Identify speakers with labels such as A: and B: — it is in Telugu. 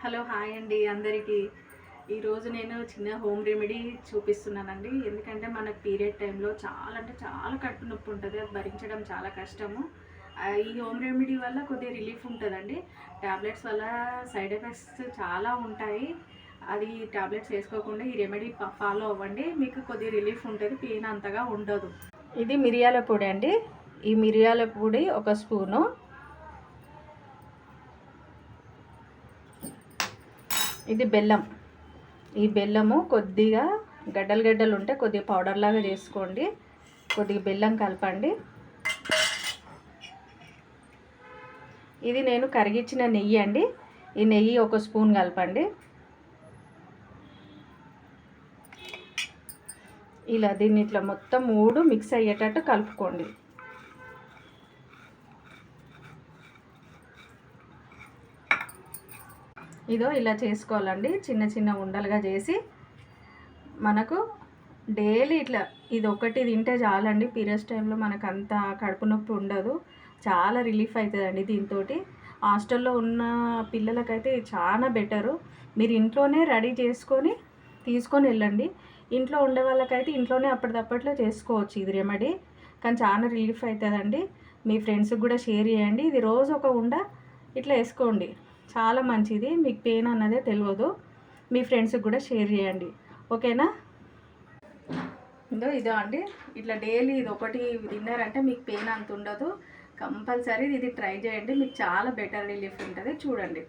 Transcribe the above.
A: హలో హాయ్ అండి అందరికీ. ఈరోజు నేను చిన్న హోమ్ రెమెడీ చూపిస్తున్నానండి. ఎందుకంటే మనకు పీరియడ్ టైంలో చాలా అంటే చాలా కడుపు నొప్పి ఉంటుంది, అది భరించడం చాలా కష్టము. ఈ హోమ్ రెమెడీ వల్ల కొద్దిగా రిలీఫ్ ఉంటుందండి. ట్యాబ్లెట్స్ వల్ల సైడ్ ఎఫెక్ట్స్ చాలా ఉంటాయి. అది ట్యాబ్లెట్స్ వేసుకోకుండా ఈ రెమెడీ ఫాలో అవ్వండి, మీకు కొద్దిగా రిలీఫ్ ఉంటుంది, పెయిన్ అంతగా ఉండదు. ఇది మిరియాల పొడి అండి. ఈ మిరియాల పొడి ఒక స్పూను, ఇది బెల్లం. ఈ బెల్లము కొద్దిగా గడ్డలు ఉంటే కొద్దిగా పౌడర్ లాగా చేసుకోండి, కొద్దిగా బెల్లం కలపండి. ఇది నేను కరిగించిన నెయ్యి అండి. ఈ నెయ్యి ఒక స్పూన్ కలపండి. ఇలా దీన్ని ఇట్లా మొత్తం 3 మిక్స్ అయ్యేటట్టు కలుపుకోండి. ఇదో ఇలా చేసుకోవాలండి, చిన్న చిన్న ఉండలుగా చేసి. మనకు డైలీ ఇట్లా ఇది ఒకటి తింటే చాలండి. పీరియడ్స్ టైంలో మనకు అంత కడుపు నొప్పి ఉండదు, చాలా రిలీఫ్ అవుతుందండి దీంతో. హాస్టల్లో ఉన్న పిల్లలకైతే చాలా బెటరు. మీరు ఇంట్లోనే రెడీ చేసుకొని తీసుకొని వెళ్ళండి. ఇంట్లో ఉండే వాళ్ళకైతే ఇంట్లోనే అప్పటిదప్పట్లో చేసుకోవచ్చు ఇది రెమెడీ, కానీ చాలా రిలీఫ్ అవుతుందండి. మీ ఫ్రెండ్స్కి కూడా షేర్ చేయండి. ఇది రోజు ఒక ఉండ ఇట్లా వేసుకోండి, చాలా మంచిది. మీకు పెయిన్ అన్నదే తెలియదు. మీ ఫ్రెండ్స్కి కూడా షేర్ చేయండి, ఓకేనా? ఇదో అండి, ఇట్లా డైలీ ఇది ఒకటి తిన్నారంటే మీకు పెయిన్ అంత ఉండదు. కంపల్సరీ ఇది ట్రై చేయండి, మీకు చాలా బెటర్ రిలీఫ్ ఉంటుంది. చూడండి.